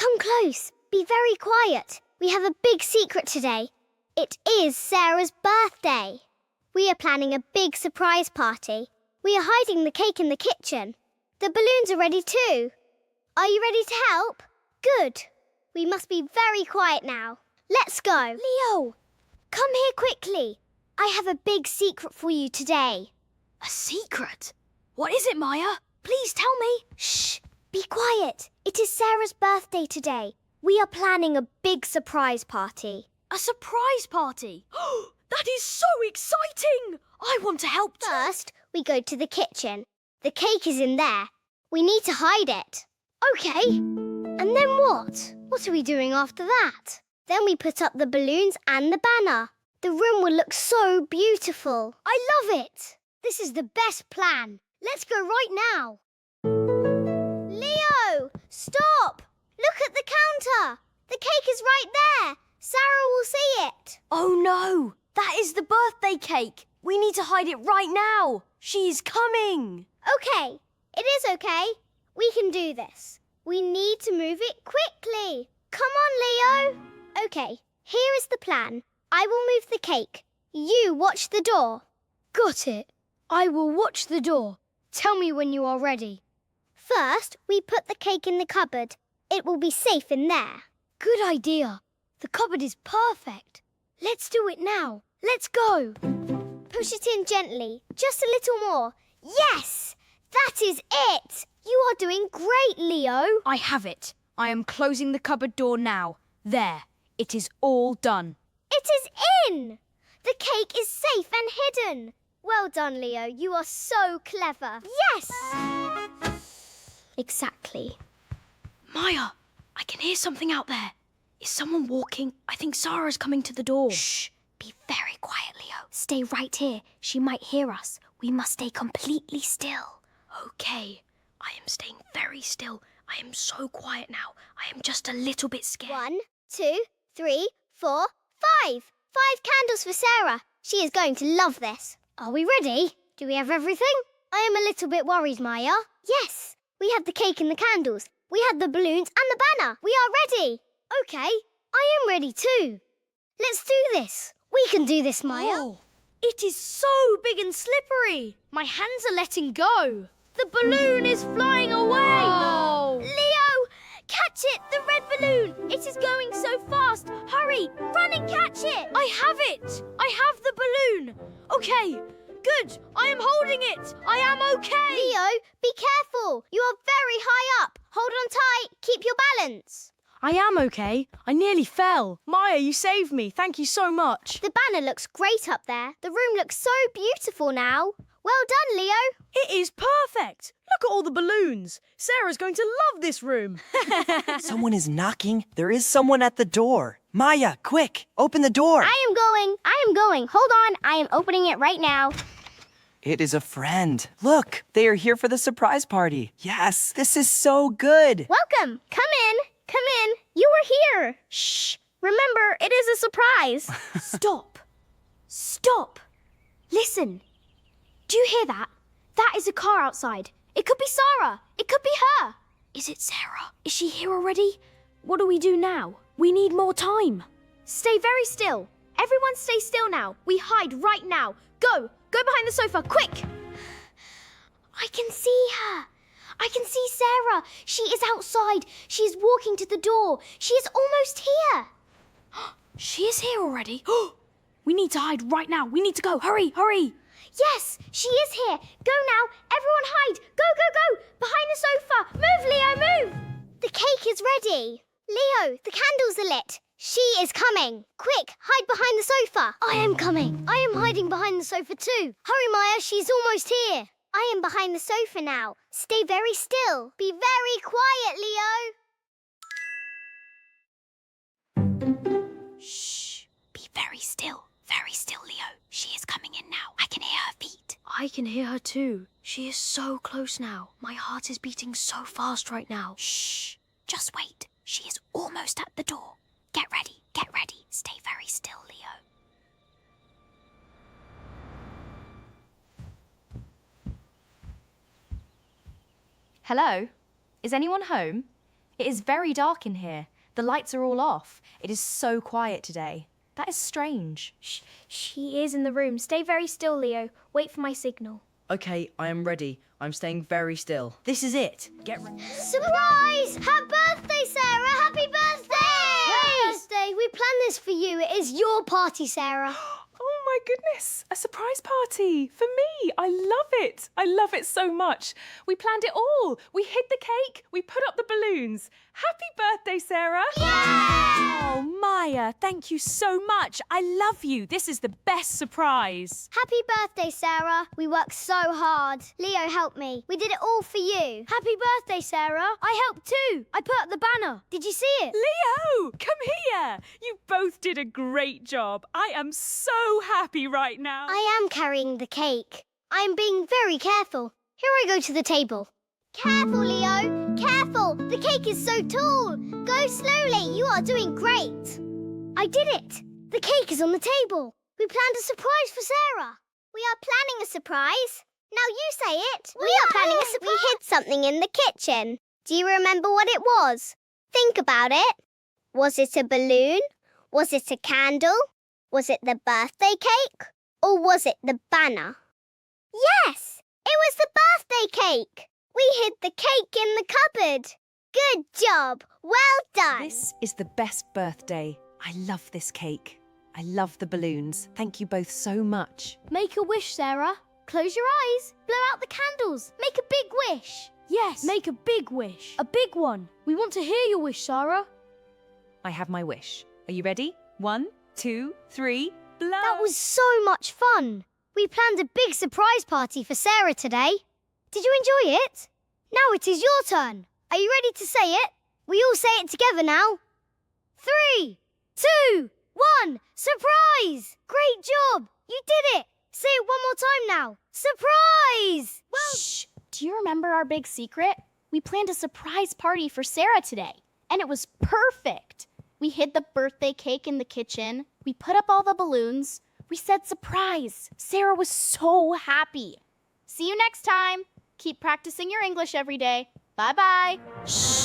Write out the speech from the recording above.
Come close. Be very quiet. We have a big secret today. It is Sarah's birthday. We are planning a big surprise party. We are hiding the cake in the kitchen. The balloons are ready too. Are you ready to help? Good. We must be very quiet now. Let's go. Leo, come here quickly. I have a big secret for you today. A secret? What is it, Maya? Please tell me. Shh. Be quiet. It is Sarah's birthday today. We are planning a big surprise party. A surprise party? That is so exciting! I want to help too. First, we go to the kitchen. The cake is in there. We need to hide it. Okay. And then what? What are we doing after that? Then we put up the balloons and the banner. The room will look so beautiful. I love it. This is the best plan. Let's go right now. Leo, stop! Look at the counter. The cake is right there. Sarah will see it. Oh no! That is the birthday cake. We need to hide it right now. She's coming. Okay, it is okay. We can do this. We need to move it quickly. Come on, Leo. Okay, here is the plan. I will move the cake. You watch the door. Got it. I will watch the door. Tell me when you are ready. First, we put the cake in the cupboard. It will be safe in there. Good idea. The cupboard is perfect. Let's do it now. Let's go. Push it in gently. Just a little more. Yes! That is it! You are doing great, Leo. I have it. I am closing the cupboard door now. There. It is all done. It is in! The cake is safe and hidden. Well done, Leo. You are so clever. Yes! Exactly. Maya, I can hear something out there. Is someone walking? I think Sarah's coming to the door. Shh. Be very quiet, Leo. Stay right here. She might hear us. We must stay completely still. Okay. I am staying very still. I am so quiet now. I am just a little bit scared. 1, 2, 3, 4, 5. 5 candles for Sarah. She is going to love this. Are we ready? Do we have everything? I am a little bit worried, Maya. Yes. We have the cake and the candles. We have the balloons and the banner. We are ready. Okay. I am ready too. Let's do this. We can do this, Maya. Oh, it is so big and slippery. My hands are letting go. The balloon is flying away. Oh. Leo, catch it, the red balloon. It is going so fast. Hurry, run and catch it. I have it. I have the balloon. Okay, good. I am holding it. I am okay. Leo, be careful. You are very high up. Hold on tight. Keep your balance. I am okay. I nearly fell. Maya, you saved me. Thank you so much. The banner looks great up there. The room looks so beautiful now. Well done, Leo. It is perfect. Look at all the balloons. Sarah's going to love this room. Someone is knocking. There is someone at the door. Maya, quick, open the door. I am going. Hold on. I am opening it right now. It is a friend. Look, they are here for the surprise party. Yes, this is so good. Welcome. Come in. Come in. You were here. Shh. Remember, it is a surprise. Stop. Stop. Listen. Do you hear that? That is a car outside. It could be Sarah. It could be her. Is it Sarah? Is she here already? What do we do now? We need more time. Stay very still. Everyone stay still now. We hide right now. Go. Go behind the sofa, quick. I can see her. I can see Sarah. She is outside. She is walking to the door. She is almost here. She is here already. We need to hide right now. We need to go. Hurry, hurry. Yes, she is here. Go now. Everyone hide. Go, go, go. Behind the sofa. Move, Leo, move. The cake is ready. Leo, the candles are lit. She is coming. Quick, hide behind the sofa. I am coming. I am hiding behind the sofa too. Hurry, Maya. She's almost here. I am behind the sofa now. Stay very still. Be very quiet, Leo. Shh. Be very still. Very still, Leo. She is coming in now. I can hear her feet. I can hear her too. She is so close now. My heart is beating so fast right now. Shh. Just wait. She is almost at the door. Get ready. Get ready. Stay very still, Leo. Hello? Is anyone home? It is very dark in here. The lights are all off. It is so quiet today. That is strange. She is in the room. Stay very still, Leo. Wait for my signal. Okay, I am ready. I'm staying very still. This is it. Get ready. Surprise! Happy birthday, Sarah! Happy birthday! Happy birthday! We planned this for you. It is your party, Sarah. Oh my goodness, a surprise party for me. I love it. I love it so much. We planned it all. We hid the cake, we put up the balloons. Happy birthday, Sarah. Oh, Maya, thank you so much. I love you. This is the best surprise. Happy birthday, Sarah. We worked so hard. Leo helped me. We did it all for you. Happy birthday, Sarah. I helped too. I put up the banner. Did you see it? Leo, come here. You both did a great job. I am so happy right now. I am carrying the cake. I'm being very careful. Here I go to the table. Careful, Leo. Careful. The cake is so tall. Go slowly. You are doing great. I did it. The cake is on the table. We planned a surprise for Sarah. We are planning a surprise. Now you say it. We are planning a surprise. We hid something in the kitchen. Do you remember what it was? Think about it. Was it a balloon? Was it a candle? Was it the birthday cake? Or was it the banner? Yes, it was the birthday cake. We hid the cake in the cupboard. Good job. Well done. This is the best birthday. I love this cake. I love the balloons. Thank you both so much. Make a wish, Sarah. Close your eyes. Blow out the candles. Make a big wish. Yes. Make a big wish. A big one. We want to hear your wish, Sarah. I have my wish. Are you ready? 1, 2, 3, blow. That was so much fun. We planned a big surprise party for Sarah today. Did you enjoy it? Now it is your turn. Are you ready to say it? We all say it together now. 3, 2, 1. Surprise! Great job. You did it. Say it one more time now. Surprise! Shh. Do you remember our big secret? We planned a surprise party for Sarah today, and it was perfect. We hid the birthday cake in the kitchen. We put up all the balloons. We said surprise. Sarah was so happy. See you next time. Keep practicing your English every day. Bye-bye. Shh.